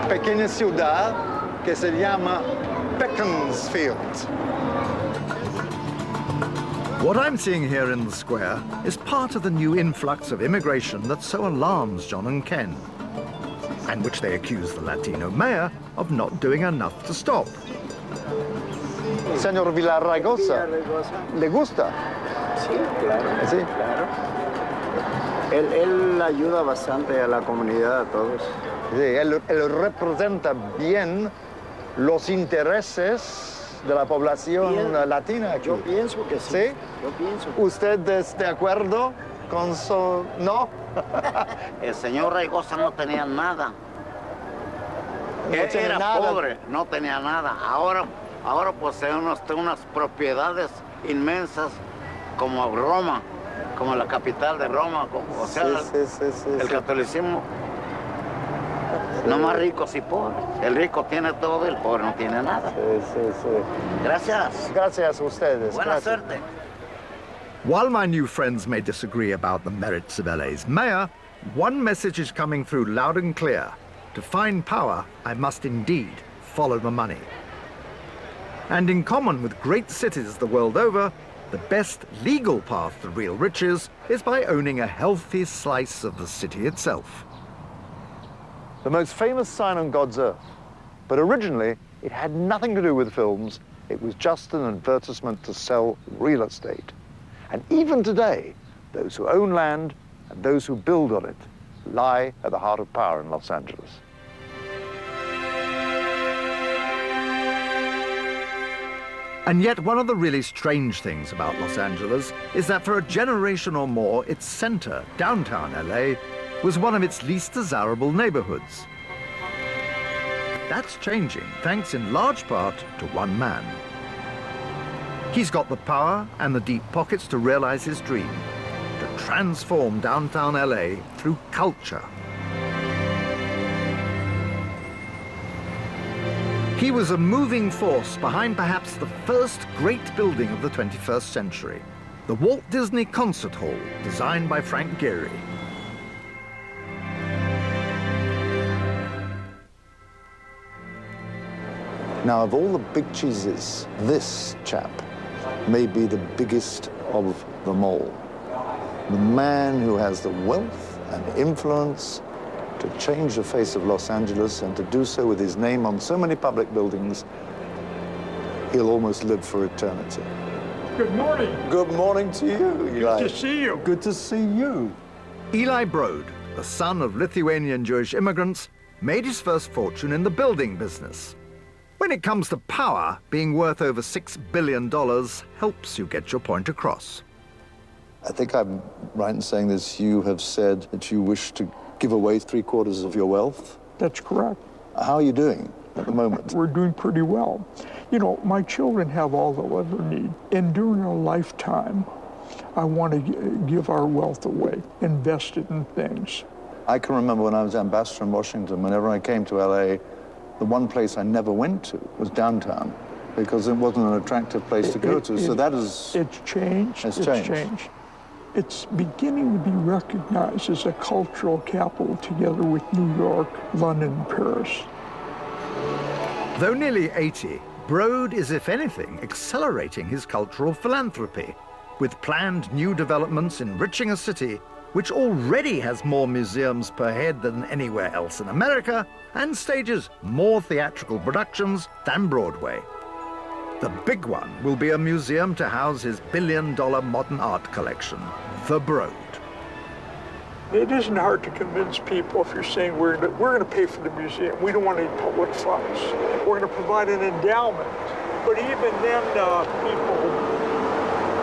pequeña ciudad que se llama Beaconsfield. What I'm seeing here in the square is part of the new influx of immigration that so alarms John and Ken, and which they accuse the Latino mayor of not doing enough to stop. Señor Villaraigosa, ¿le gusta? Sí, claro. ¿Sí? Claro. Él ayuda bastante a la comunidad, a todos. Sí, él representa bien los intereses de la población latina aquí. Yo pienso que sí. ¿Sí? Yo pienso. ¿Usted es de acuerdo con su...? ¿No? El señor Raigosa no tenía nada. Él tiene era nada. pobre, no tenía nada. Ahora posee unas propiedades inmensas como Roma, como la capital de Roma. O sea, el catolicismo. No más ricos y pobres. El rico tiene todo, el pobre no tiene nada. Sí. Gracias. Gracias a ustedes. Buena Gracias. suerte. While my new friends may disagree about the merits of LA's mayor, one message is coming through loud and clear. To find power, I must indeed follow the money. And in common with great cities the world over, the best legal path to real riches is by owning a healthy slice of the city itself. The most famous sign on God's earth. But originally, it had nothing to do with films. It was just an advertisement to sell real estate. And even today, those who own land and those who build on it lie at the heart of power in Los Angeles. And yet one of the really strange things about Los Angeles is that for a generation or more, its center, downtown LA, was one of its least desirable neighborhoods. That's changing, thanks in large part to one man. He's got the power and the deep pockets to realize his dream, to transform downtown LA through culture. He was a moving force behind perhaps the first great building of the 21st century, the Walt Disney Concert Hall, designed by Frank Gehry. Now, of all the big cheeses, this chap may be the biggest of them all. The man who has the wealth and influence to change the face of Los Angeles and to do so with his name on so many public buildings, he'll almost live for eternity. Good morning. Good morning to you, Eli. Good to see you. Good to see you. Eli Broad, the son of Lithuanian Jewish immigrants, made his first fortune in the building business. When it comes to power, being worth over $6 billion helps you get your point across. I think I'm right in saying this. You have said that you wish to give away 3/4 of your wealth. That's correct. How are you doing at the moment? We're doing pretty well. You know, my children have all they'll ever need. And during our lifetime, I want to give our wealth away, invest it in things. I can remember when I was ambassador in Washington, whenever I came to LA, the one place I never went to was downtown because it wasn't an attractive place to go to. So that is... It's changed. It's changed. changed. It's beginning to be recognized as a cultural capital together with New York, London, and Paris. Though nearly 80, Broad is, if anything, accelerating his cultural philanthropy, with planned new developments enriching a city which already has more museums per head than anywhere else in America and stages more theatrical productions than Broadway. The big one will be a museum to house his billion-dollar modern art collection, The Broad. It isn't hard to convince people if you're saying we're going to pay for the museum. We don't want any public funds. We're going to provide an endowment. But even then, people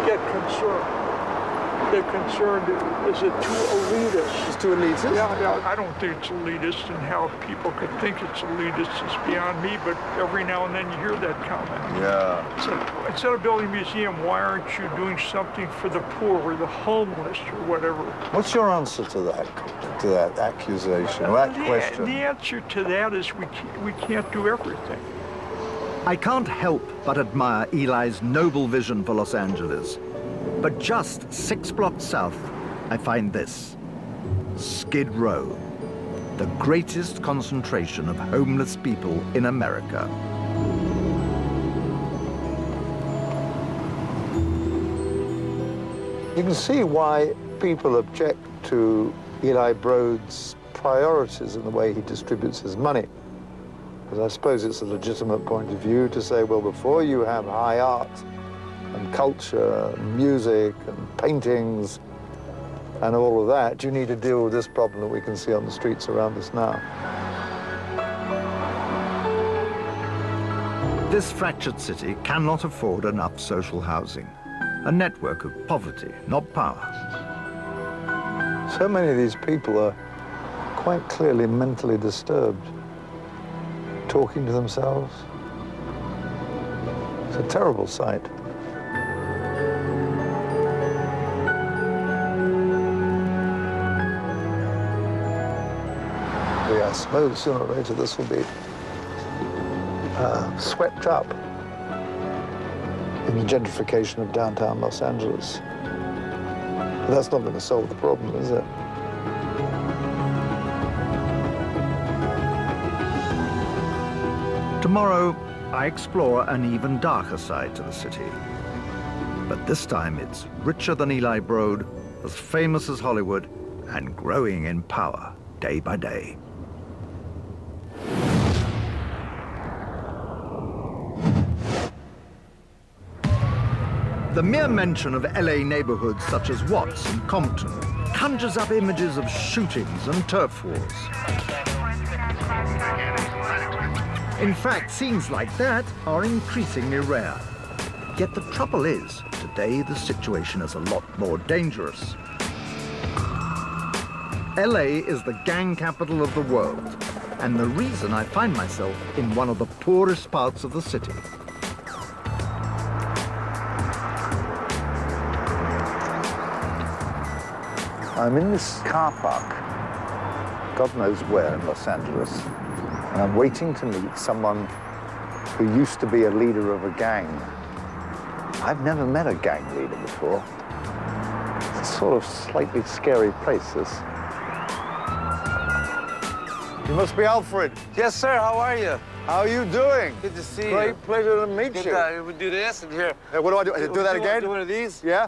get concerned. They're concerned, is it too elitist? It's too elitist? Yeah, I don't think it's elitist, and how people could think it's elitist is beyond me, but every now and then you hear that comment. Yeah. So instead of building a museum, why aren't you doing something for the poor or the homeless or whatever? What's your answer to that accusation, or that question? The answer to that is we can't do everything. I can't help but admire Eli's noble vision for Los Angeles. But just 6 blocks south, I find this, Skid Row. the greatest concentration of homeless people in America. You can see why people object to Eli Broad's priorities in the way he distributes his money. Because I suppose it's a legitimate point of view to say, well, before you have high art and culture and music and paintings and all of that, you need to deal with this problem that we can see on the streets around us now. This fractured city cannot afford enough social housing, a network of poverty, not power. So many of these people are quite clearly mentally disturbed, talking to themselves. It's a terrible sight. I suppose sooner or later this will be swept up in the gentrification of downtown Los Angeles. But that's not going to solve the problem, is it? Tomorrow, I explore an even darker side to the city. But this time it's richer than Eli Broad, as famous as Hollywood, and growing in power day by day. The mere mention of LA neighborhoods such as Watts and Compton conjures up images of shootings and turf wars. In fact, scenes like that are increasingly rare. Yet the trouble is, today the situation is a lot more dangerous. LA is the gang capital of the world, and the reason I find myself in one of the poorest parts of the city. I'm in this car park, God knows where in Los Angeles, and I'm waiting to meet someone who used to be a leader of a gang. I've never met a gang leader before. It's a sort of slightly scary place, this. You must be Alfred. Yes, sir. How are you? How are you doing? Good to see you. Great pleasure to meet you. We do this and here. What do I do? Do that again? Do one of these. Yeah?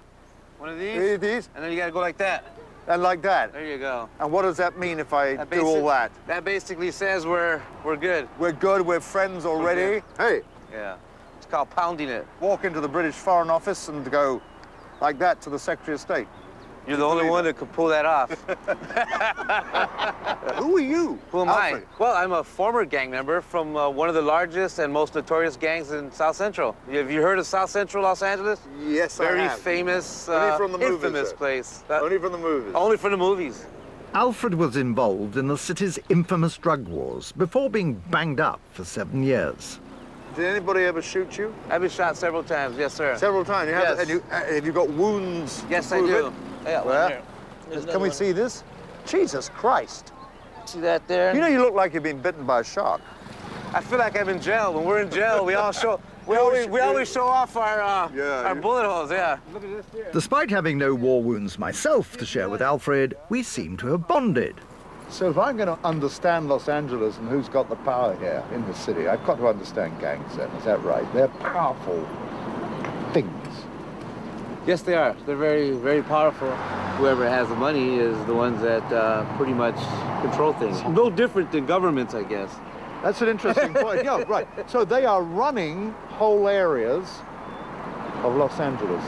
One of these. These? And then you gotta go like that. And like that? There you go. And what does that mean if I do all that? That basically says we're good. We're good, we're friends already? Hey, Yeah. It's called pounding it. walk into the British Foreign Office and go like that to the Secretary of State. You're the only one that could pull that off. Who are you? Who am Alfred? I? Well, I'm a former gang member from one of the largest and most notorious gangs in South Central. Have you heard of South Central Los Angeles? Yes, I Very have. famous, Only from the movies, infamous sir. place. Only from the movies. Only from the movies. Alfred was involved in the city's infamous drug wars before being banged up for 7 years. Did anybody ever shoot you? I've been shot several times, yes, sir. Several times. You have, Yes. and have you got wounds? Yes, to I prove do. it? I got Where? one here. There's Can another we one. see this? Jesus Christ. See that there? You know, you look like you've been bitten by a shark. I feel like I'm in jail. When we're in jail, we all show. We always show off our bullet holes. Yeah. Look at this here. Despite having no war wounds myself to share with Alfred, we seem to have bonded. So if I'm going to understand Los Angeles and who's got the power here in the city, I've got to understand gangs then, is that right? They're powerful things. Yes, they are. They're very, very powerful. Whoever has the money is the ones that pretty much control things. No different than governments, I guess. That's an interesting point. Yeah, right. So they are running whole areas of Los Angeles.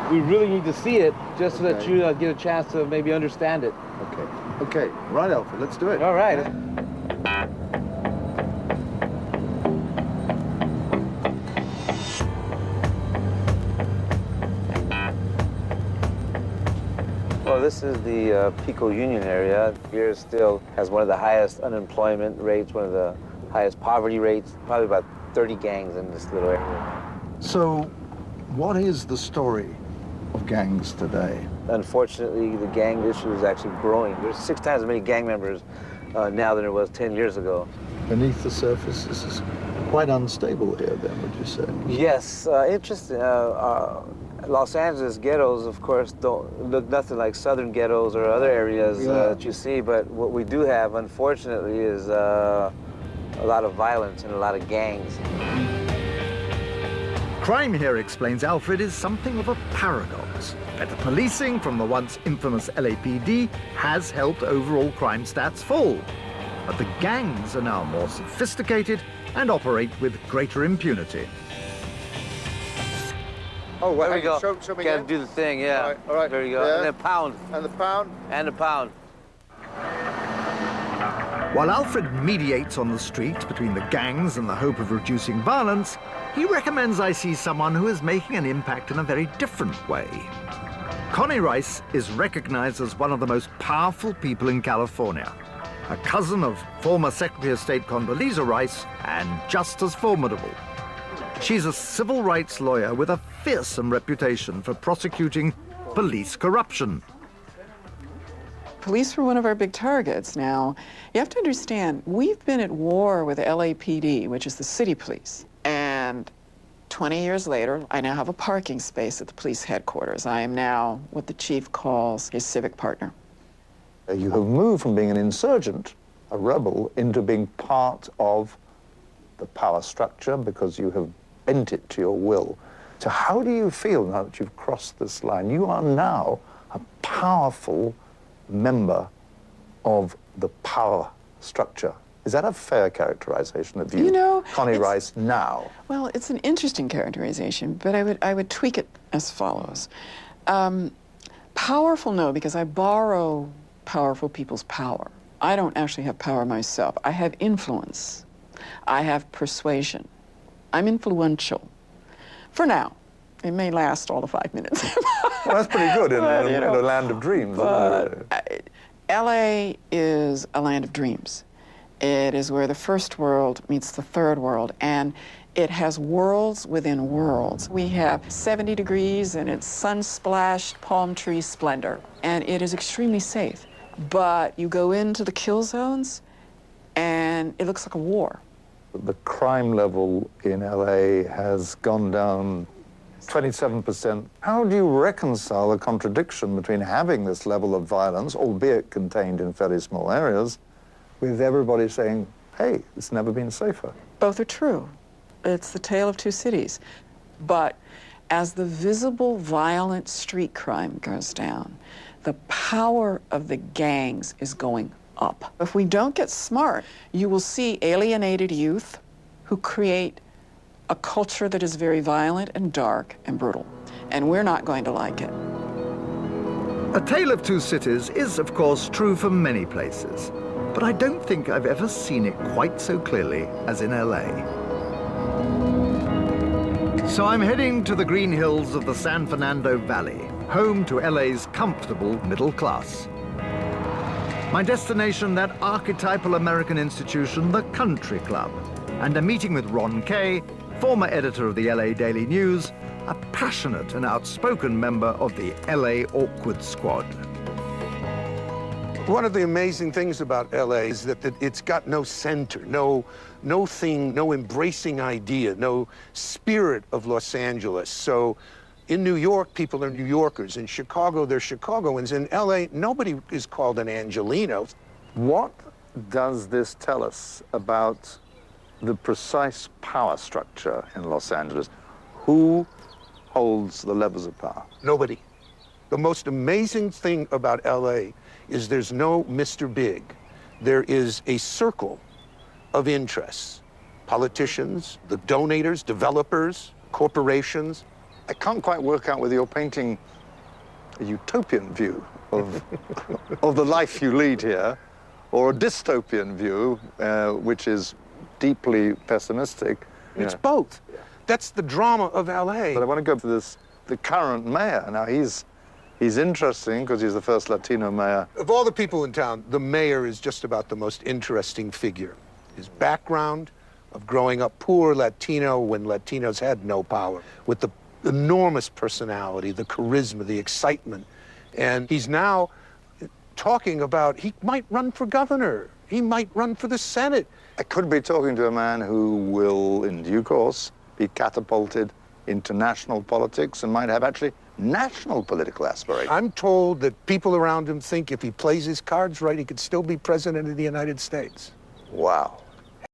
We really need to see it just so that Okay. you get a chance to maybe understand it. Okay. Okay. Right, Alfred, let's do it. All right. Well, this is the Pico Union area. Here still has one of the highest unemployment rates, one of the highest poverty rates, probably about 30 gangs in this little area. So what is the story of gangs today? Unfortunately, the gang issue is actually growing. There's 6 times as many gang members now than there was 10 years ago. Beneath the surface, this is quite unstable here then, would you say? Yes, interesting. Los Angeles ghettos, of course, don't look nothing like southern ghettos or other areas that you see, but what we do have, unfortunately, is a lot of violence and a lot of gangs. Crime here, explains Alfred, is something of a paradox. Better policing from the once infamous LAPD has helped overall crime stats fall. But the gangs are now more sophisticated and operate with greater impunity. Oh, well, There we go. Show me Gotta again. do the thing, yeah. All right. There you go. Yeah. And then pound. And the pound. And a pound. While Alfred mediates on the street between the gangs and the hope of reducing violence, he recommends I see someone who is making an impact in a very different way. Connie Rice is recognized as one of the most powerful people in California, a cousin of former Secretary of State Condoleezza Rice and just as formidable. She's a civil rights lawyer with a fearsome reputation for prosecuting police corruption. Police were one of our big targets. Now, you have to understand, we've been at war with LAPD, which is the city police. And 20 years later, I now have a parking space at the police headquarters. I am now what the chief calls his civic partner. You have moved from being an insurgent, a rebel, into being part of the power structure because you have bent it to your will. So how do you feel now that you've crossed this line? You are now a powerful member of the power structure. Is that a fair characterization of you, You know, Connie Rice, now? Well, it's an interesting characterization, but I would tweak it as follows. Powerful, no, because I borrow powerful people's power. I don't actually have power myself. I have influence. I have persuasion. I'm influential. For now. It may last all the 5 minutes. Well, that's pretty good in But, you know, a land of dreams. But LA is a land of dreams. It is where the first world meets the third world, and it has worlds within worlds. We have 70 degrees and it's sun-splashed palm tree splendor, and it is extremely safe. But you go into the kill zones and it looks like a war. The crime level in LA has gone down 27%. How do you reconcile the contradiction between having this level of violence, albeit contained in fairly small areas, with everybody saying, hey, it's never been safer? Both are true. It's the tale of two cities. But as the visible violent street crime goes down, the power of the gangs is going up. If we don't get smart, you will see alienated youth who create a culture that is very violent and dark and brutal. And we're not going to like it. A Tale of Two Cities is, of course, true for many places, but I don't think I've ever seen it quite so clearly as in LA. So I'm heading to the green hills of the San Fernando Valley, home to LA's comfortable middle class. My destination, that archetypal American institution, the Country Club, and a meeting with Ron Kay, former editor of the LA Daily News, a passionate and outspoken member of the LA Awkward Squad. One of the amazing things about LA is that it's got no center, no thing, no embracing idea, no spirit of Los Angeles. So in New York, people are New Yorkers. In Chicago, they're Chicagoans. In LA, nobody is called an Angelino. What does this tell us about the precise power structure in Los Angeles? Who holds the levers of power? Nobody. The most amazing thing about LA is there's no Mr. Big. There is a circle of interests. Politicians, the donators, developers, corporations. I can't quite work out whether you're painting a utopian view of, of the life you lead here, or a dystopian view, which is deeply pessimistic. It's both. That's the drama of LA. But I want to go to the current mayor. Now, he's interesting because he's the first Latino mayor. Of all the people in town, the mayor is just about the most interesting figure. His background of growing up poor Latino when Latinos had no power, with the enormous personality, the charisma, the excitement. And he's now talking about he might run for governor. He might run for the Senate. I could be talking to a man who will, in due course, be catapulted international politics and might have actually national political aspirations. I'm told that people around him think if he plays his cards right, he could still be president of the United States. Wow.